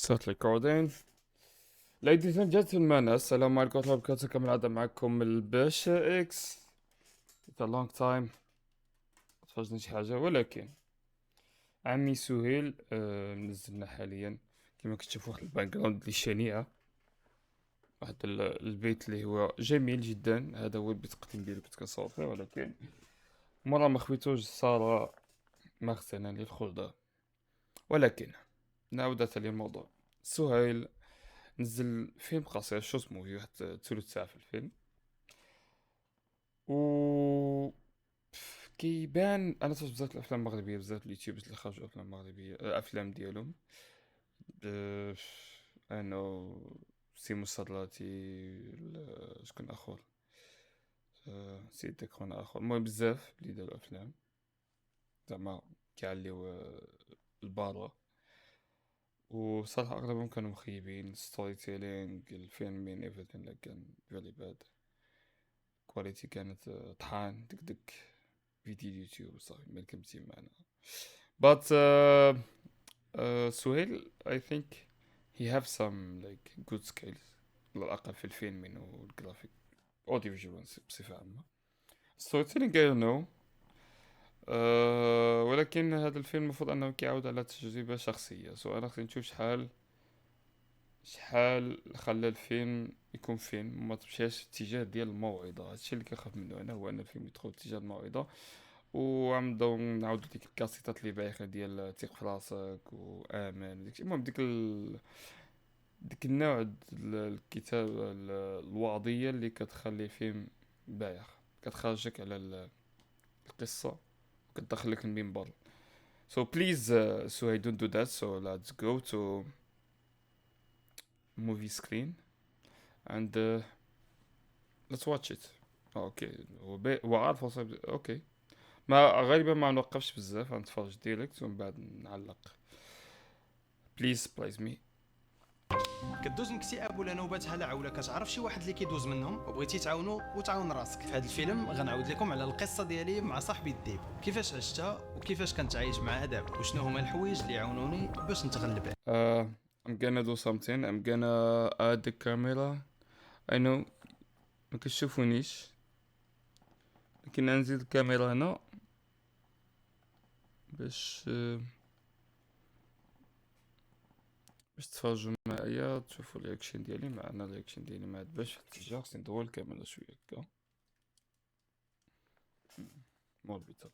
Start recording. Ladies and gentlemen, السلام عليكم ورحمة الله وبركاته. كما العادة معكم الباشا اكس. It's a long time متفرجنا شي حاجة، ولكن عمي سهيل منزلنا حاليا كما كتشوفوا واحد الباك جراوند اللي شنيعة، واحد البيت اللي هو جميل جدا. هذا هو البيت القديم ديالو كنت كنصور فيه، ولكن مرة ما خويتوش صار مخزنا للخضار. ولكن نعود للموضوع. سهيل نزل فيلم قصير شورت موفي، واحد ثلث ساعة في الفيلم، و كيبان انا صرت بزاف الافلام المغربيه، بزاف اليوتيوبرز اللي خرجوا افلام مغربيه، افلام ديالهم ب- انه سيمو الصدلاتي، شكون اخر، نسيت خونا اخر، المهم بزاف اللي داروا افلام زعما كيعليو البارة. وصراحة أغلبهم كانوا مخيبين، ستوري تيلينغ، الفيلم مين ايفريثين كان فيري باد، كواليتي كانت طحان دك دك، فيديو يوتيوب صافي ما كملتي معنا. but سهيل I think he have some like good skills على الأقل في الفيلمين والجرافيك audio visual بصفة عامة. story telling I don't know. ولكن هذا الفيلم المفروض أنه كيعود على تجربة شخصية، سو أنا خصني نشوف شحال خلى الفيلم يكون فيلم وما تمشيش في اتجاه ديال الموعظة. هادشي اللي كنخاف منه انا، هو ان الفيلم يدخل في اتجاه الموعظة، وعمدو نعاودو ديك الكاسيطات اللي بايخة ديال ثق في راسك وآمن ديك، المهم ديك النوع الكتاب الوعظية اللي كتخلي الفيلم بايخ، كتخرجك على القصة وكتدخلك المنبر. so please so I don't do that, so let's go to movie screen and let's watch it. اوكي هو عارف اوكي، ما غالبا ما نوقفش بزاف، غنتفرج ديريكت ومن بعد نعلق. بليز بلايز مي. كدوز من اكتئاب ولا نوبات هلع ولا كتعرف شي واحد اللي كيدوز منهم وبغيتي تعاونو وتعاون راسك، في هذا الفيلم غنعاود لكم على القصه ديالي مع صاحبي الديب، كيفاش عشتها وكيفاش كنت عايش معها دابا، وشنو هما الحوايج اللي عاونوني باش نتغلب عليها. I'm gonna do something. I'm gonna add the camera. I know ما كتشوفونيش، لكن نزيد الكاميرا هنا باش تفرجوا معايا، تشوفوا الرياكشن ديالي. معنا الرياكشن ديالي ما عجباش في الاتجاه، خصني ندور الكاميرا شويه هكا مور بيتا.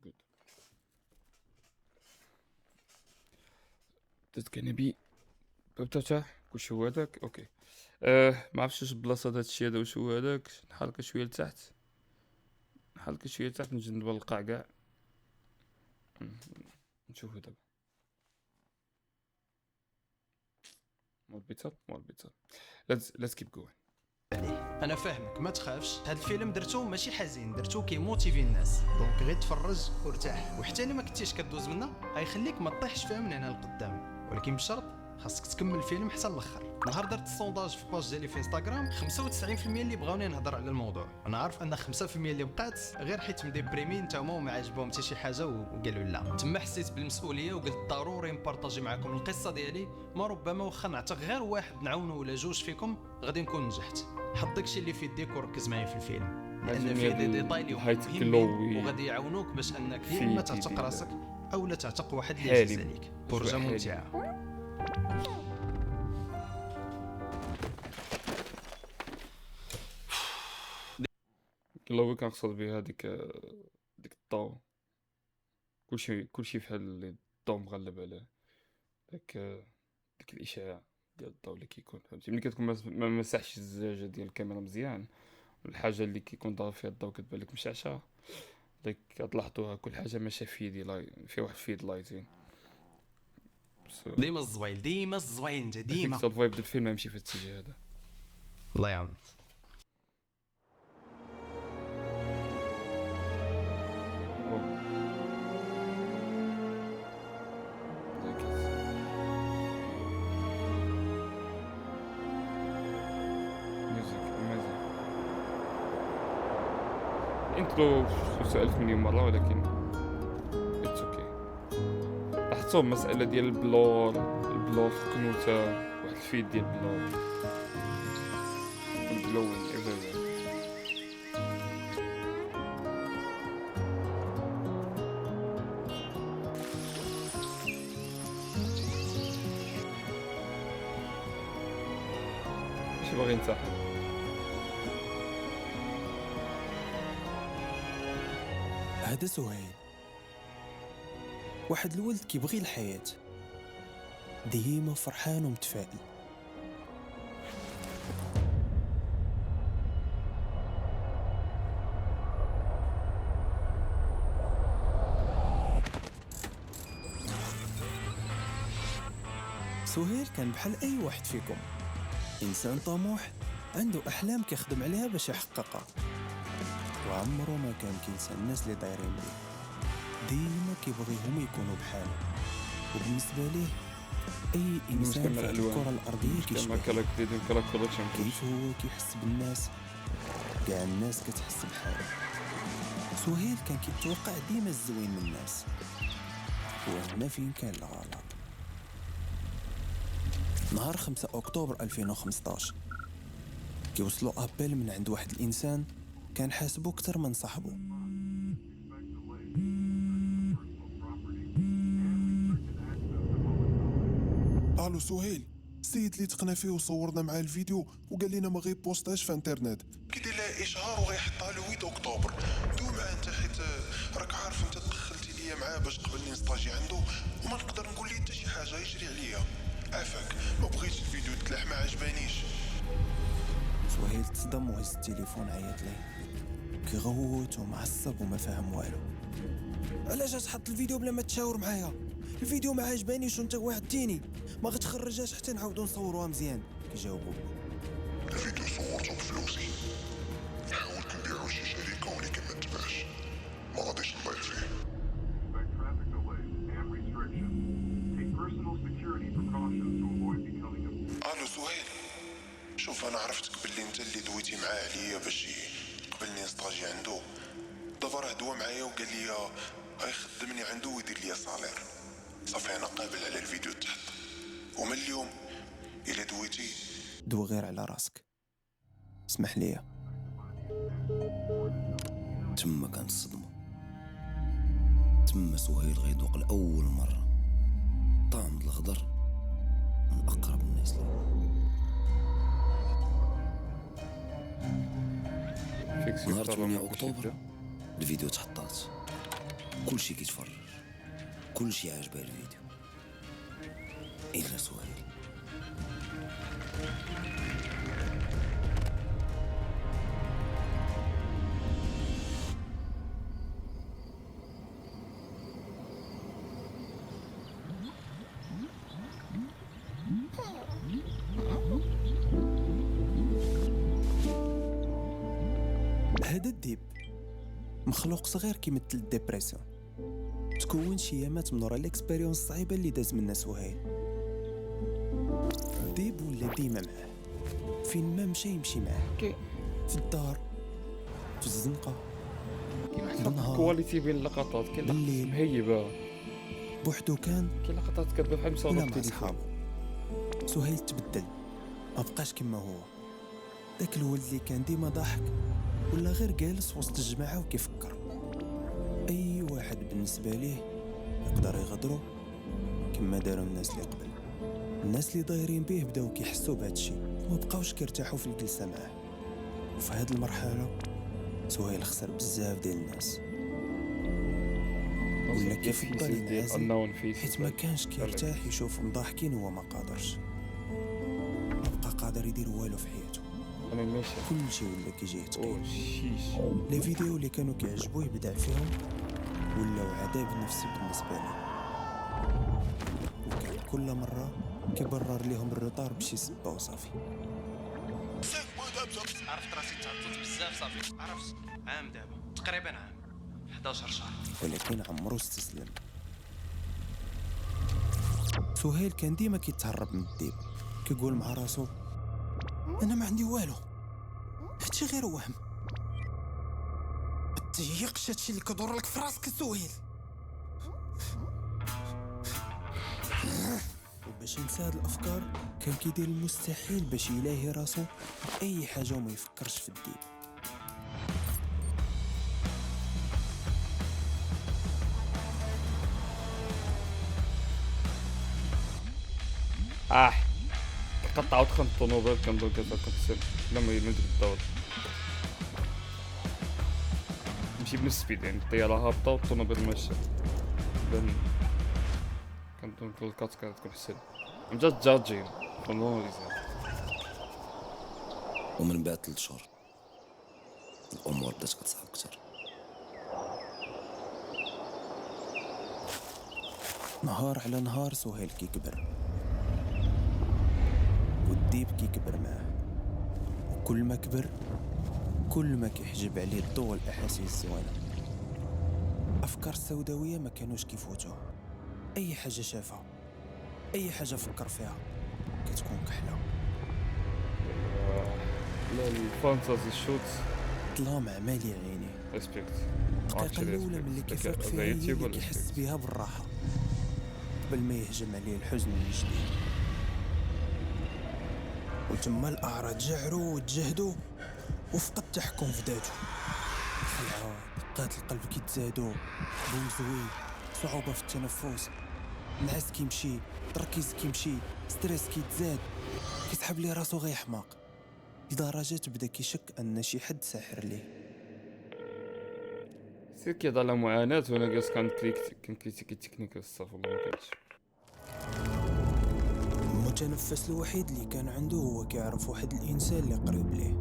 good that's gonna be بتاع كلشي هو هداك. اوكي ما عرفتش واش البلاصه هاد الشيء هذا واش هو هداك. نحرك شويه لتحت، نحرك شويه لتحت، نجي ندبر القعقاع نشوفو دابا. مور بيتا let's keep going. انا فاهمك ما تخافش، هاد الفيلم درتو ماشي حزين، درتو كيموتيفي الناس، دونك غير تفرج وارتاح، وحتى الا ما كنتيش كدوز منها غيخليك ما تطيحش فيها من هنا لقدام، ولكن بشرط خاصك تكمل الفيلم حتى الاخر. نهار درت السونداج في باج ديالي في انستغرام، 95% اللي بغاوني نهضر على الموضوع، انا عارف ان 5% اللي بقات غير حيت مديبريمين تا هما وما عجبهم حتى شي حاجه وقالوا لا. تما حسيت بالمسؤوليه وقلت ضروري نبارطاجي معكم القصه ديالي، ما ربما واخا نعتق غير واحد نعاونو ولا جوج فيكم غادي نكون نجحت. حط داكشي اللي في يديك وركز معايا في الفيلم، لان فيه دي ديتاي اللي هما مهمين وغادي يعاونوك باش انك يا اما تعتق راسك او لا تعتق واحد اللي يعزز عليك. فرجه ممتعه. كلاوي كنقصد بها ديك الضو، كلشي فحال اللي الضو مغلب عليه، ديك الاشعاع ديال الضوء اللي كيكون، فهمتي، ملي كتكون ما مسحش الزجاجه ديال الكاميرا مزيان، الحاجه اللي كيكون ضارب فيها الضوء كتبان لك مشعشعه، ديك كتلاحظوها كل حاجه ماشيه في يدي في واحد فيد لايتين. ديما الزوين ديما الزوين انت ديما ديك الفايب ديال الفيلم يمشي في الاتجاه هذا. الله يعاون. انترو سألت مليون مرة، ولكن لاحظتوا المسألة ديال البلور في كنوتة، واحد الفيد ديال البلوين everywhere. ماشي باغي ننتحر. هذا سهيل، واحد الولد كيبغي الحياة، ديما فرحان ومتفائل. سهيل كان بحال أي واحد فيكم، إنسان طموح عنده أحلام كيخدم عليها باش يحققها، وعمره ما كان كينسى الناس اللي دايرين بيه، ديما كيبغيهم يكونوا بحاله. وبالنسبة ليه أي إنسان في الكرة الأرضية كيشبه كيف هو كيحس بالناس، كاع الناس كتحس بحاله. سهيل كان كيتوقع ديما الزوين من الناس، وهنا فين كان الغلط. نهار 5 أكتوبر 2015 كيوصلوا أبل من عند واحد الإنسان كان حاسبه أكثر من صاحبه. الو سهيل، السيد اللي تقنا فيه وصورنا معاه الفيديو وقال لنا ما غيبوستاش في انترنت، كيدير لها اشهار وغيحطها له 8 اكتوبر. دو معاه انت، حيت راك عارف انت دخلتي ليا معاه باش قبلني نستاجي عنده، وما نقدر نقول ليه حتى شي حاجه يجري عليا. عافاك، ما بغيتش الفيديو يتلاح، ما عجبانيش. سهيل تصدم وهز التليفون عيط ليه، كيغوت ومعصب وما فاهم والو. علاش تحط الفيديو بلا ما تشاور معايا؟ الفيديو ما عجبانيش وانت وعدتيني ما غتخرجهاش حتى نعاودو نصوروها مزيان. كيجاوبو الفيديو صورته بفلوسي، حاولت نبيعو شي شركه ولكن ما تباعش، ما غاديش نضيع فيه. الو سهيل، شوف انا عرفتك باللي انت اللي دويتي معاه عليا باش قبلني نستاجي عنده. دابا راه دوا معايا وقال لي غيخدمني عنده ويدير لي صالير. صافي انا قابل على الفيديو تحت، ومن اليوم الا دويتي دو غير على راسك. اسمح ليا. تما كانت الصدمة، تما سهيل غيدوق لأول مرة طعم الخضر من أقرب الناس ليه. نهار 8 أكتوبر الفيديو تحطات، كلشي كيتفرج، كلشي عاجبه الفيديو إلا سهيل. هذا الديب مخلوق صغير كيمثل الديبرسيون، تكون شي ايامات من ورا الاكسبيريونس الصعيبه اللي داز منها سهيل. الديب ولا ديما معاه، فين ما مشى يمشي معاه، في الدار، في الزنقه، بالنهار، كواليتي بين اللقطات، كاين لقطات بالليل. مهيبه، بوحدو كان كاين لقطات كتبان بحال ولا مصورة مع تليفون. صحابو. سهيل تبدل، ما بقاش كما هو. داك الولد اللي كان ديما ضاحك ولا غير جالس وسط الجماعه وكيفكر. اي واحد بالنسبه ليه يقدر يغدرو كما داروا الناس اللي قبل. الناس اللي دايرين بيه بداو كيحسوا بهذا الشيء وما بقاوش كيرتاحوا في الجلسه معاه. وفي هذه المرحله سهيل خسر بزاف ديال الناس، ولا كيفضل ينعزل حيت ما كانش كيرتاح يشوفهم ضاحكين وهو ما قادرش، ما بقى قادر يدير والو في حياته. انا ماشي كل شيء ولا كيجيه او ثقيل. شيش. لي فيديو اللي كانوا كيعجبوه يبدع فيهم ولاو عذاب نفسي بالنسبه ليه، وكان كل مره كيبرر ليهم الروطار بشي سبه وصافي. عرفت راسي تعطلت بزاف صافي، عرفت عام دابا تقريبا عام 11 شهر. ولكن عمرو استسلم. سهيل كان ديما كيتهرب من الديب، كيقول مع راسو انا ما عندي والو، هادشي غير وهم. متضيقش هادشي اللي كيدور لك في راسك سهيل. باش ينسى هاد الافكار كان كيدير المستحيل باش يلاهي راسو اي حاجه وما يفكرش في الدين. قطعوا دخل الطونوبيل كنظن كتكسر لما يمد بالدور ماشي بنفس السبيد، يعني الطياره هابطه والطونوبيل ماشيه بان كنظن كل كات كانت تكون حسن. I'm just judging for no reason. ومن بعد 3 شهور الامور بدات كتصعب اكثر. نهار على نهار سهيل كيكبر والديب كيكبر معاه، وكل ما كبر كل ما كيحجب عليه الضوء والاحاسيس الزوينه. افكار سوداويه ما كانوش كيفوتوه، اي حاجه شافها اي حاجه فكر فيها كتكون كحله. لا الفانتازي شوت ظلام عمالي عينيه. ريسبكت. الدقيقه الاولى ملي كيفيق فيها هي اللي كيحس بها بالراحه قبل ما يهجم عليه الحزن من جديد. وتما الاعراض جعروا وتجهدوا وفقد التحكم في ذاته. خلعات، دقات القلب كيتزادوا، بوم زوي، صعوبه في التنفس، النعاس كيمشي، التركيز كيمشي، ستريس كيتزاد، كيسحب ليه راسو غير حماق لدرجه بدا كيشك ان شي حد ساحر ليه. سير كيهضر على معاناة وانا جالس كنكريتيكي التكنيك الصافي ما كانش. المتنفس الوحيد اللي كان عنده هو كيعرف واحد الانسان اللي قريب ليه،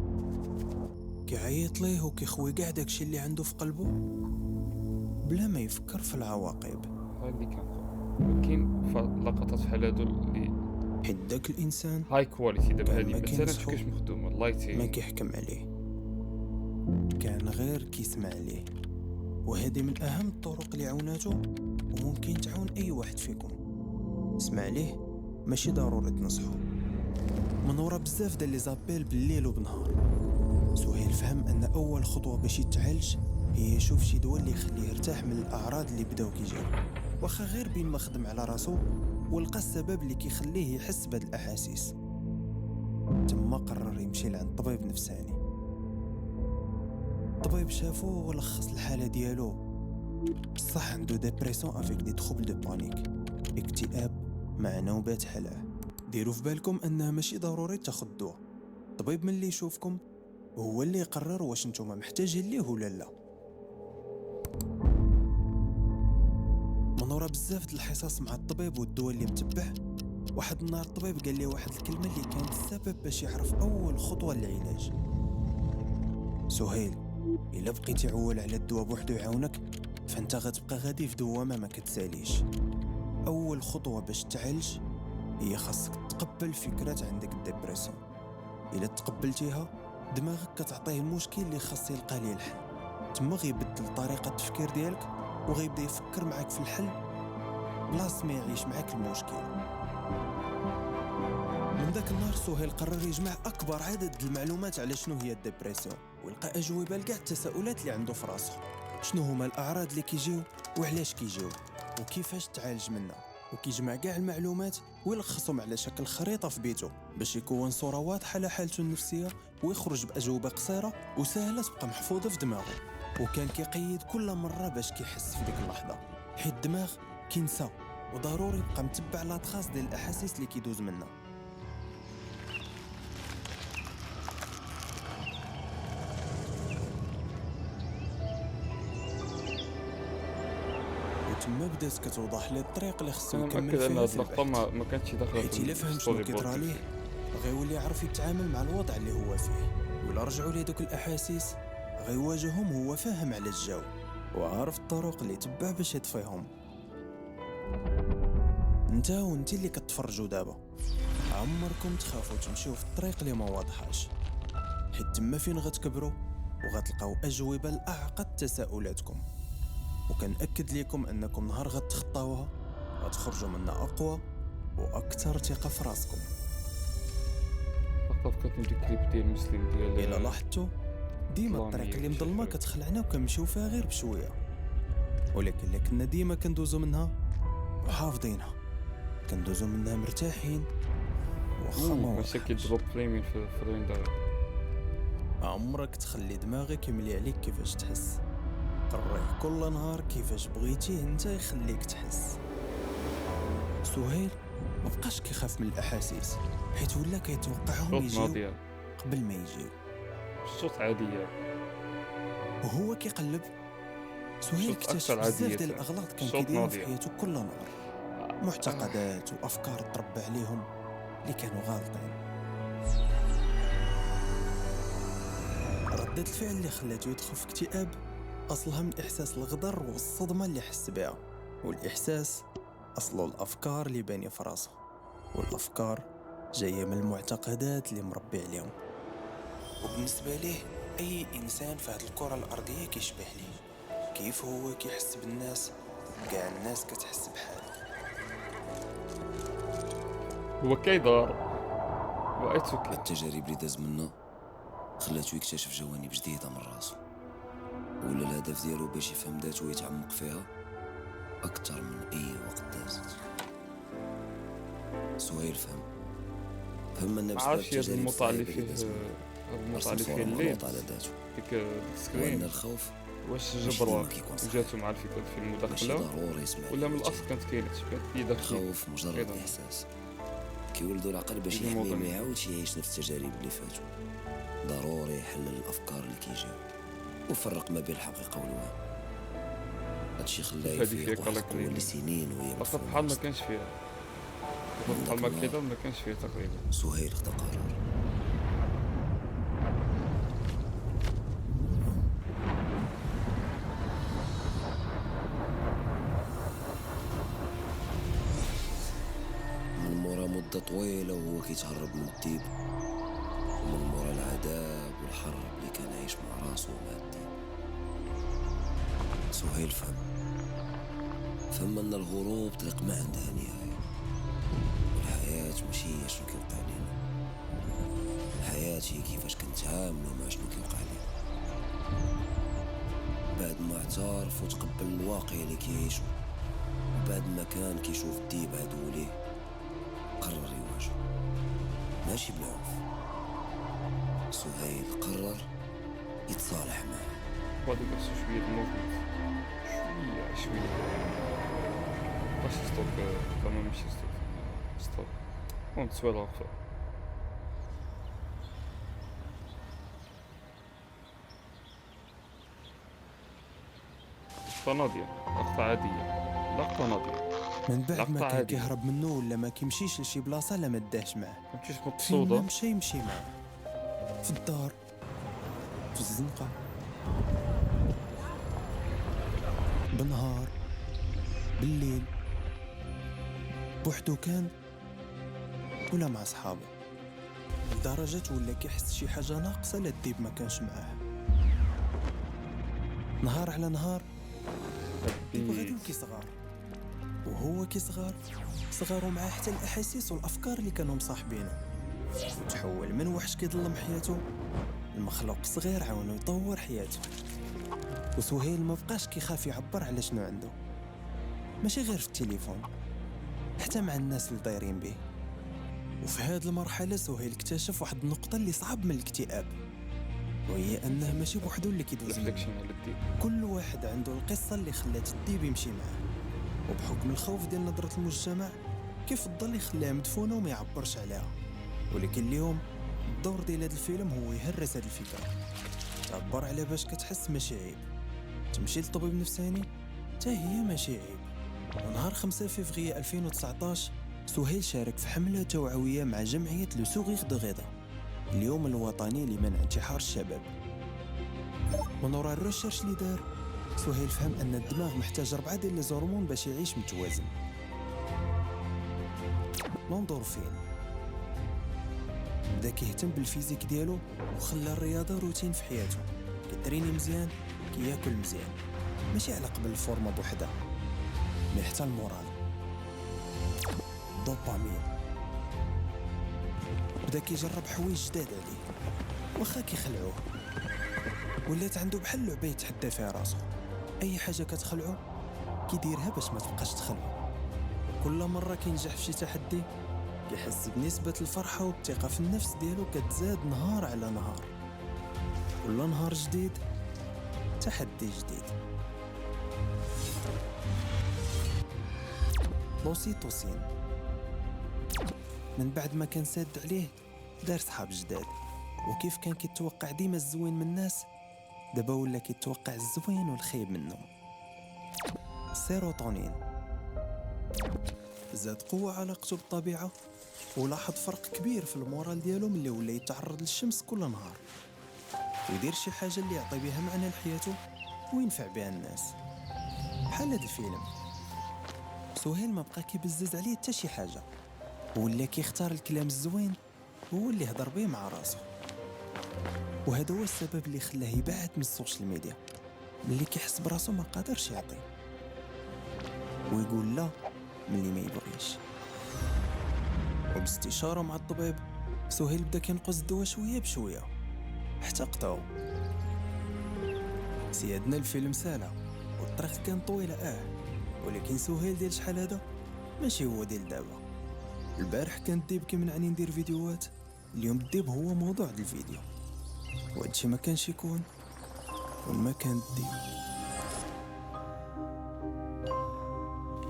كيعيط ليه وكيخوي كاع داكشي اللي عنده في قلبه بلا ما يفكر في العواقب. هاي اللي كان كاين لقطات بحال هادو اللي حيت داك الانسان هاي كواليتي دابا هادي ما مثلا كينصحو، كيفاش مخدومه ما اللايتين كيحكم عليه، كان غير كيسمع ليه. وهذه من اهم الطرق اللي عاوناته وممكن تعاون اي واحد فيكم. اسمع ليه، ماشي ضروري تنصحو. من ورا بزاف ديال لي زابيل بالليل وبنهار، سهيل فهم ان اول خطوه باش يتعالج هي يشوف شي دواء اللي يخليه يرتاح من الاعراض اللي بداو كيجيو، واخا غير بين ما خدم على راسو ولقى السبب اللي كيخليه يحس بهاد الاحاسيس. تما قرر يمشي لعند طبيب نفساني. الطبيب شافو ولخص الحاله ديالو، بصح عنده ديبريسيون افيك دي تروبل دو بانيك، اكتئاب مع نوبات هلع. ديروا في بالكم انها ماشي ضروري تاخذ دواء. الطبيب ملي يشوفكم هو اللي يقرر واش نتوما محتاجين ليه ولا لا. من ورا بزاف د الحصص مع الطبيب والدواء اللي متبع، واحد النهار الطبيب قال لي واحد الكلمه اللي كانت السبب باش يعرف اول خطوه للعلاج. سهيل، الا بقيتي عول على الدواء بوحدو يعاونك فانت غتبقى غادي في دوامه ما كتساليش. اول خطوه باش تعالج هي خاصك تقبل فكرة عندك الدبرسيون. الا تقبلتيها دماغك كتعطيه المشكل اللي خاص يلقى ليه الحل، تما غيبدل طريقه التفكير ديالك وغيبدا يفكر معك في الحل بلاص ما يعيش معك المشكل. من ذاك النهار سهيل قرر يجمع اكبر عدد المعلومات على شنو هي الدبرسيون ويلقى اجوبه لكاع التساؤلات اللي عنده في راسه. شنو هما الاعراض اللي كيجيو وعلاش كيجيو وكيفاش تعالج منها، وكيجمع كاع المعلومات ويلخصهم على شكل خريطه في بيته باش يكون صوره واضحه لحالته النفسيه ويخرج باجوبه قصيره وسهله تبقى محفوظه في دماغه. وكان كيقيد كل مره باش كيحس في ديك اللحظه، حيت الدماغ كينسى وضروري يبقى متبع لاطخاص ديال الاحاسيس اللي كيدوز منها. تما بدات كتوضح لي الطريق اللي خصو انا يكمل متاكد ان فيها هاد في اللقطه البحث، ما كانتش داخله حيت الا فهم شنو كيطرى ليه غيولي يعرف يتعامل مع الوضع اللي هو فيه. ولا رجعوا ليه دوك الاحاسيس غيواجههم هو فاهم على الجو وعارف الطرق اللي يتبع باش يطفيهم. انت وانت اللي كتفرجوا دابا عمركم تخافوا تمشيو في الطريق اللي ما واضحاش، حيت تما فين غتكبروا وغتلقاو اجوبه لاعقد تساؤلاتكم. وكنأكد لكم انكم نهار غتخطاوها غتخرجوا منها اقوى واكثر ثقه في راسكم. لقطه فكرتني بالكليب ديال مسلم ديال الا لاحظتوا ديما الطريق اللي مظلمه كتخلعنا وكنمشيو فيها غير بشويه، ولكن اللي كنا ديما كندوزو منها وحافظينها كندوزو منها مرتاحين واخا ما ماشي واضحش. كيدروب فليمين في الويندو. عمرك تخلي دماغك يملي عليك كيفاش تحس. قريه كل نهار كيفاش بغيتيه انت يخليك تحس. سهيل ما بقاش كيخاف من الاحاسيس حيت ولا كيتوقعهم صوت يجيو ناضية، قبل ما يجيو. الصوت عادية. وهو كيقلب سهيل صوت اكتشف أكثر بزاف عادية ديال تاع. الاغلاط كان صوت كيديرها في ناضية. حياته كل نهار. معتقدات وافكار تربى عليهم اللي كانوا غالطين. ردة الفعل اللي خلاته يدخل في اكتئاب اصلها من احساس الغدر والصدمة اللي حس بها، والاحساس اصله الافكار اللي باني في راسه، والافكار جايه من المعتقدات اللي مربي عليهم. وبالنسبه ليه اي انسان في هذه الكره الارضيه كيشبه ليه، كيف هو كيحس بالناس كاع الناس كتحس بحاله. هو كيدار وإتس أوكي. التجارب اللي داز منا خلاتو يكتشف جوانب جديدة من راسو، ولا الهدف ديالو باش يفهم ذاته ويتعمق فيها أكثر من أي وقت دازت. سهيل فهم أن بسبب عارف هاد التجارب المقطع اللي الصعيبة فيه داز منا هاد المقطع رسم اللي فيه صورة الليل مغلوطة على ذاته، ديك وأن السكرين الخوف واش ماشي جبرة ديما كيكون صحيح. جاتو مع الفكرة في ماشي المداخلة ضروري يسمع ولا من كلمة الأصل كانت كاينة كانت يدخل. الخوف مجرد كده. إحساس كيولدو العقل باش يجي يحمي موضوع. ما يعاودش يعيش نفس التجارب اللي فاتو. ضروري يحلل الأفكار اللي كيجيو وفرق ما بين الحقيقة والوهم. هادشي خلاه هادي فيها يفيق واحد كلاك القوة اللي سنين وهي فقط مدفونة بحال ما وسط. كانش فيها، بحال ما كيدار ما كانش فيها تقريبا. سهيل خدا قرار. من مورا مدة طويلة وهو كيتهرب من الديب، ومن مورا العذاب والحرب اللي كان عايش مع راسو ومع الديب، سهيل فهم أن الهروب طريق ما عندها نهاية، والحياة ماشي هي شنو كيوقع لينا، الحياة هي كيفاش كنتعاملو مع شنو كيوقع لينا. بعد ما اعترف وتقبل الواقع اللي كيعيشو، وبعد ما كان كيشوف الديب عدو ليه، قرر يواجه ماشي بالعنف. سهيل قرر يتصالح معه. غادي نقصو شوية الموفمنت شوية باش ستوب كمان ماشي ستوب المهم تسوى الوقفة. لقطة ناضية، لقطة عادية، لقطة ناضية، من بعد ما لقطة كان عادية. كيهرب منه ولا ما كيمشيش لشي بلاصه لا ما داهش معاه. مكنتيش فين ما مقصودة. مشى يمشي معاه، في الدار، في الزنقه، بالنهار، بالليل، بوحدو كان ولا مع صحابه، لدرجة ولا كيحس شي حاجة ناقصة لا الديب ما كانش معاه. نهار على نهار الديب غادي كيصغر، وهو كيصغر صغروا معاه حتى الأحاسيس والأفكار اللي كانوا مصاحبينه، وتحول من وحش كيظلم حياته المخلوق صغير عاونو يطور حياته. وسهيل ما بقاش كيخاف يعبر على شنو عنده، ماشي غير في التليفون، حتى مع الناس اللي دايرين به. وفي هاد المرحلة سهيل اكتشف واحد النقطة اللي صعب من الاكتئاب، وهي أنه ماشي بوحدو اللي كيدوز منه. ريفليكشن على الديب. كل واحد عنده القصة اللي خلات الديب يمشي معاه، وبحكم الخوف ديال نظرة المجتمع كيفضل يخليها مدفونة وما يعبرش عليها. ولكن اليوم الدور ديال هاد الفيلم هو يهرس هاد الفكرة، تعبر على باش كتحس ماشي عيب، تمشي لطبيب نفساني حتى هي ماشي عيب. ونهار 5 فيفغي 2019 سهيل شارك في حملة توعوية مع جمعية لو سوغيغ دو غيدا، اليوم الوطني لمنع انتحار الشباب. من وراء الريشيرش اللي دار سهيل فهم ان الدماغ محتاج 4 ديال لي زورمون باش يعيش متوازن. لوندورفين، بدا كيهتم بالفيزيك ديالو وخلى الرياضة روتين في حياته، كيتريني مزيان، كياكل مزيان، ماشي على قبل الفورمة بوحدها مي حتى المورال. دوبامين، بدا كيجرب حوايج جداد عليه واخا كيخلعوه، ولات عنده بحال لعبة يتحدى فيها راسو، اي حاجة كتخلعو كيديرها باش ما تبقاش تخلعو. كل مرة كينجح في شي تحدي كيحس بنسبة الفرحة والثقة في النفس ديالو كتزاد نهار على نهار. كل نهار جديد تحدي جديد. لوسيتوسين من بعد ما كان ساد عليه دار صحاب جداد، وكيف كان كيتوقع ديما الزوين من الناس دابا ولا كيتوقع الزوين والخيب منهم. سيروتونين زاد قوة علاقته بالطبيعة، ولاحظ فرق كبير في المورال ديالو ملي ولا يتعرض للشمس كل نهار ويدير شي حاجة اللي يعطي بها معنى لحياته وينفع بها الناس. بحال هاد الفيلم سهيل ما بقى كيبزز عليه حتى شي حاجة، ولا كيختار الكلام الزوين هو اللي يهضر بيه مع راسو. وهذا هو السبب اللي خلاه يبعد من السوشيال ميديا ملي كيحس براسو ما قادرش يعطي، ويقول لا ملي ما يبغيش. وباستشارة مع الطبيب سهيل بدا كينقص الدواء شوية بشوية حتى قطعو. سيادنا الفيلم سالة والطريق كان طويلة ولكن سهيل ديال شحال هذا ماشي هو ديال دابا. البارح كان الديب كيمنعني ندير فيديوهات، اليوم الديب هو موضوع ديال الفيديو، وهادشي ما كانش يكون وما كان الديب.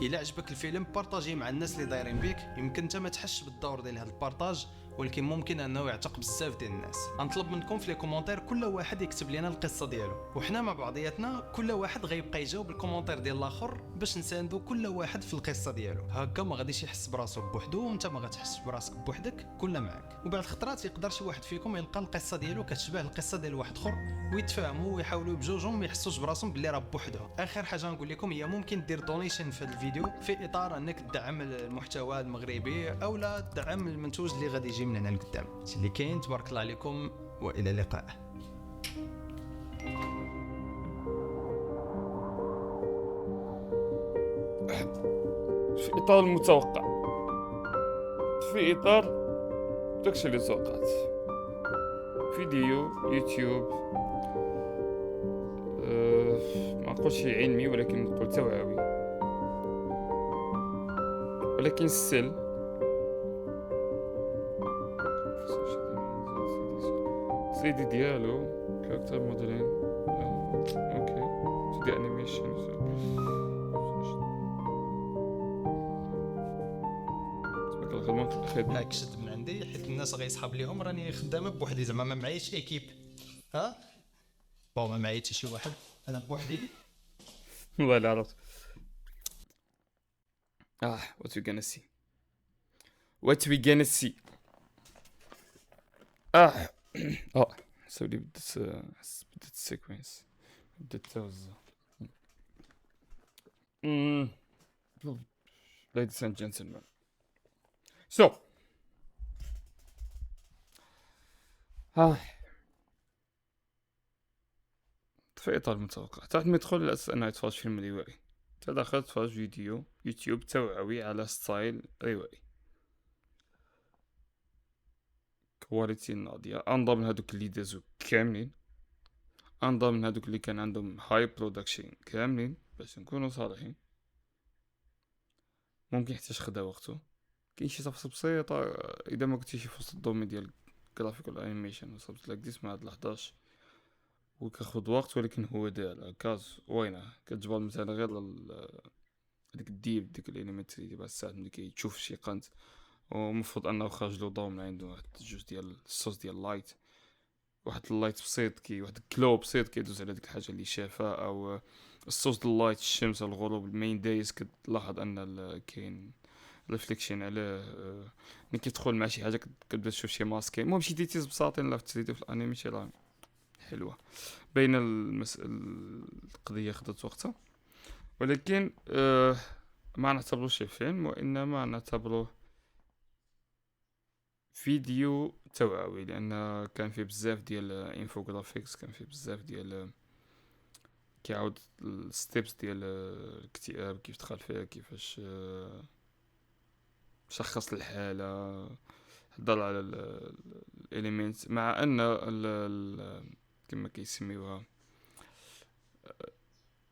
الا عجبك الفيلم بارطاجيه مع الناس اللي دايرين بيك. يمكن انت ما تحسش بالدور ديال هذا البارطاج، ولكن ممكن انه يعتق بزاف ديال الناس. غنطلب منكم في لي كومونتير كل واحد يكتب لنا القصه ديالو، وحنا مع بعضياتنا كل واحد غيبقى يجاوب الكومونتير ديال الاخر باش نساندو كل واحد في القصه ديالو. هكا ما غاديش يحس براسو بوحدو وانت ما غتحسش براسك بوحدك، كلنا معاك. وبعد الخطرات يقدر شي واحد فيكم يلقى القصه ديالو كتشبه القصه ديال واحد اخر ويتفاهموا ويحاولوا بجوجهم ما يحسوش براسهم باللي راه بوحدهم. اخر حاجه نقول لكم هي ممكن دير دونيشن في الفيديو في اطار انك تدعم المحتوى المغربي او لا تدعم المنتوج اللي غادي يجي من هنا لقدام. اللي كاين تبارك الله عليكم والى اللقاء. في إطار المتوقع، في إطار داكشي اللي توقعت. فيديو يوتيوب ما نقولش علمي ولكن نقول توعوي، ولكن ستيل سيدي ديالو كاركتر موديلين اوكي دي انيميشن هاك شد من عندي حيت الناس غيسحب ليهم راني خدامه بوحدي، زعما ما معايش ايكيب. ها ما معايا حتى شي واحد، انا بوحدي. والله لا عرفت. what we gonna see سوري بدت السيكونس بدت توزع. ladies and gentlemen, so في إطار المتوقع تحت ما يدخل الأساس أنه يتفرج فيلم روائي، تدخل تفرج فيديو يوتيوب توعوي على ستايل روائي كواليتي ناضية، أنظر من هادوك اللي دازو كاملين، أنظر من هادوك اللي كان عندهم هاي برودكشن كاملين. باش نكونو صالحين ممكن يحتاج خدا وقته، كاين شي تفاصيل بسيطة إذا ما كنتيش في وسط الدومين ديال الجرافيك والأنيميشن وصلت لك ديس مع هاد ال11 وكاخد وقت، ولكن هو داير كاز وينه كتجبر مثلا غير ديك الديب ديك الاليمنتري ديال الساعات ملي كيتشوف شي قنت ومفروض انه خارج له ضوء من عنده واحد جوج ديال الصوص ديال اللايت، واحد اللايت بسيط كي واحد الكلو بسيط كيدوز على ديك الحاجه اللي شافها، او الصوص ديال اللايت الشمس الغروب المين دايز كتلاحظ ان كاين ريفليكشن عليه ملي كيدخل مع شي حاجه كتبدا تشوف شي ماسكين. المهم شي ديتيز بساطين لا في التريدي في الانيميشن راه حلوه بين القضيه خدت وقتها، ولكن ما نعتبروش شي فيلم وانما نعتبروه فيديو توعوي، لان كان فيه بزاف ديال انفوغرافيكس، كان فيه بزاف ديال كيعاود الستيبس ديال الاكتئاب كيف دخل فيها، كيفاش شخص الحاله، هضر على الاليمنت، مع ان كما كيسميوها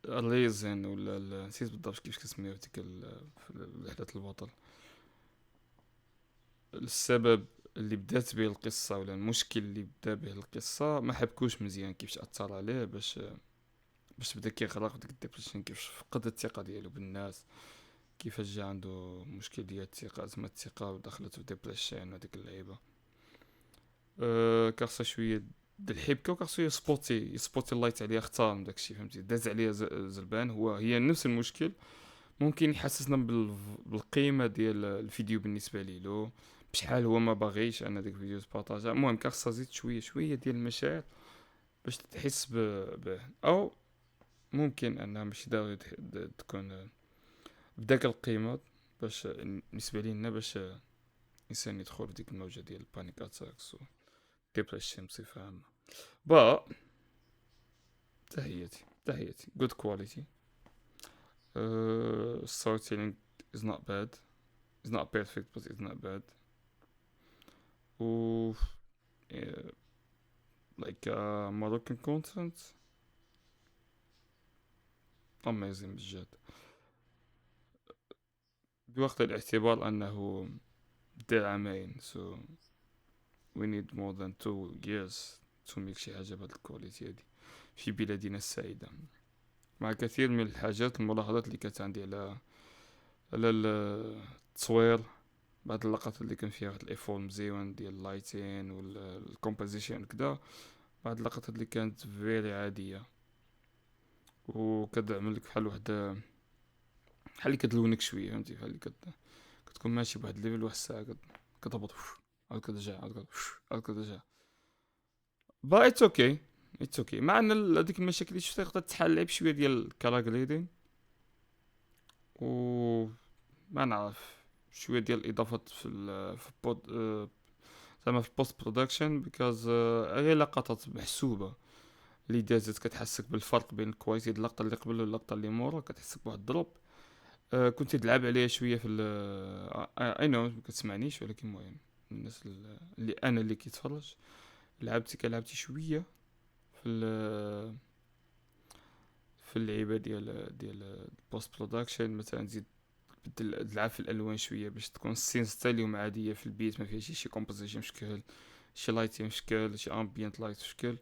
الريزن ولا نسيت بالضبط كيفاش كنسميو في ديك في رحلة البطل. السبب اللي بدات به القصة ولا المشكل اللي بدا به القصة ما حبكوش مزيان كيفاش اثر عليه باش بدا كيغرق في ديك الديبريشن، كيفاش فقد الثقة ديالو بالناس، كيفاش جا عنده مشكل ديال الثقة، أزمة الثقة ودخلت في ديبريشن وديك اللعيبة. كارسا شوية د الحبكة، وكارسو يسبوتي اللايت عليها، اختار من داكشي فهمتي، داز عليها زربان. هي نفس المشكل، ممكن يحسسنا بالقيمة ديال الفيديو بالنسبة ليلو، بشحال هو ما باغيش ان ديك الفيديو تبارطاجا. المهم كارسا زيد شوية ديال المشاعر باش تحس به، او ممكن انها ماشي ضروري تكون بداك القيمة، باش بالنسبة لينا باش الانسان يدخل في ديك الموجة ديال البانيك اتاكس و ديبريشن بصفة عامة. با تحياتي good quality. Storytelling is not bad, it's not perfect but it's not bad. و like Moroccan content amazing بجد، بوقت الاعتبار انه دار عامين. so we need more than 2 years to make شي حاجة بهاد الكواليتي هادي في بلادنا السعيدة، مع كثير من الحاجات الملاحظات اللي كانت عندي على التصوير. بعض اللقطات اللي كان فيها واحد الايفور مزيون ديال اللايتين والكومبوزيشن كدا، بعض اللقطات اللي كانت فيري عادية وكتعمل لك بحال واحد بحال اللي كتلونك شويه فهمتي، بحال اللي كتكون ماشي بواحد الليفل واحد الساعه كتهبط عاود كترجع عاود كترجع. با اتس اوكي مع ان هذيك المشاكل اللي شفتها تقدر تحل بشويه ديال الكاراغريدين و ما نعرف شويه ديال الاضافات في بود زعما في البوست برودكشن، بيكوز غير لقطات محسوبه اللي دازت كتحسك بالفرق بين الكواليتي ديال اللقطه اللي قبل واللقطه اللي مورا، كتحسك بواحد الدروب. كنت تلعب عليها شويه في اي نو ما كتسمعنيش، ولكن المهم الناس اللي كيتفرج لعبتي شويه في في اللعيبه ديال البوست برودكشن. مثلا زيد بدل تلعب في الالوان شويه باش تكون السين ستايليوم عاديه في البيت، ما فيها شي كومبوزيشن مشكل، شي لايتين مشكل، شي امبيانت لايت مشكل،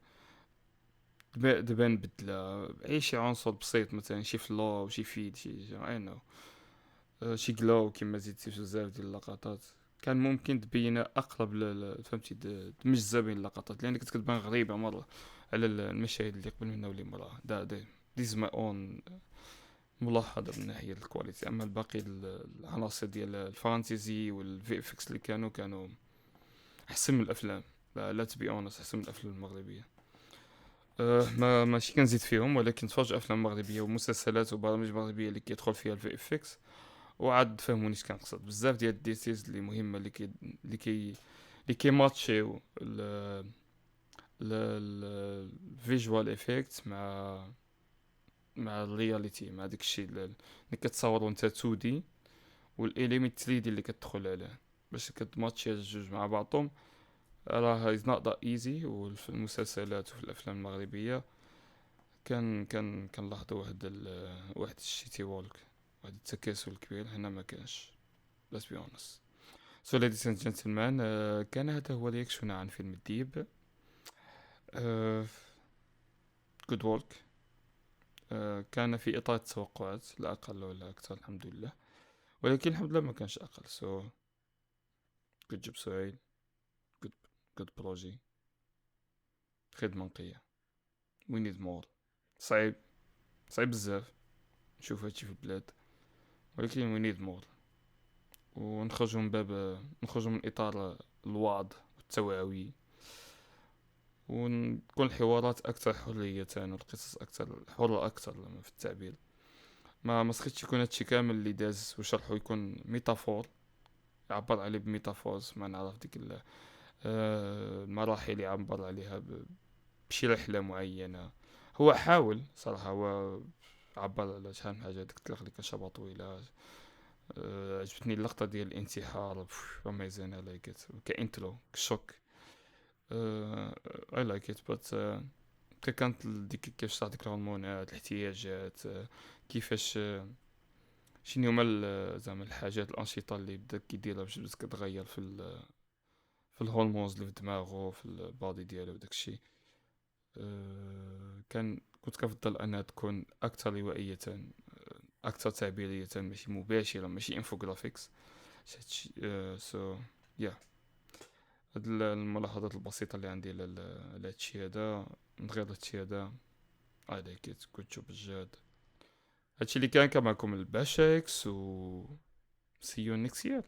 دبان بدله اي شي عنصر بسيط، مثلا شي فلو شي فيد شي اي نو شي جلو كيما زيدتي في بزاف ديال اللقطات. كان ممكن تبينها اقرب فهمتي تمجزها بين اللقطات، لان كنت كتبان غريبه مره على المشاهد اللي قبل منها واللي موراها. ديز ماي اون ملاحظه من ناحيه الكواليتي. اما الباقي العناصر ديال الفانتزي والفي اف اكس اللي كانوا احسن من الافلام، لا تبي اونس احسن من الافلام المغربيه. ما ماشي كنزيد فيهم، ولكن تفرج افلام مغربيه ومسلسلات وبرامج مغربيه اللي كيدخل فيها الفي اف اكس وعاد فهموني اش كنقصد. بزاف ديال الديتيلز اللي مهمه اللي كي ماتشيو الفيجوال افكت مع الرياليتي، مع داكشي اللي كتصور وانت 2 دي والاليمنت 3 دي اللي كتدخل عليه، باش كتماتشي الجوج مع بعضهم. راه از نوت ذات ايزي. وفي المسلسلات وفي الافلام المغربيه كنلاحظوا واحد الشيتي وولك، واحد التكاسل كبير. هنا ما كانش. let's be honest. So ladies and gentlemen, كان هذا هو رياكشن عن فيلم الديب. good work. كان في إطار التوقعات، لا أقل ولا أكثر الحمد لله، ولكن الحمد لله ما كانش أقل. so good job سهيل، good بروجي، خدمة نقية. we need more. صعيب بزاف نشوف هادشي في البلاد، ولكن we need more. ونخرجوا من اطار الوعظ والتوعوي، ونكون الحوارات اكثر حريه والقصص اكثر حره اكثر في التعبير. ما سخيتش يكون هادشي كامل اللي داز وشرحه يكون ميتافور، يعبر عليه بميتافورز. ما نعرف ديك المراحل اللي يعبر عليها بشي رحله معينه. هو حاول صراحه، هو عبر على شحال من حاجه، ديك الطلق اللي كان طويله. عجبتني اللقطة ديال الانتحار amazing. I like it كإنترو كشوك. I like it but كانت ديك كيفاش تعطيك الهرمونات، الاحتياجات، كيفاش شنو هما زعما الحاجات الانشطه اللي بدك كيديرها باش بدك تغير في الهرمونز اللي في دماغه، في البادي ديالو وداكشي. كنت كنفضل انها تكون اكثر روائيه، اكثر تعبيريه، ماشي مباشره، ماشي انفوغرافيكس. سو يا هاد الملاحظات البسيطه اللي عندي على هادشي هذا. من غير هادشي هذا I like it good job بجد. هادشي اللي كان معكم الباشا اكس، و see you next year.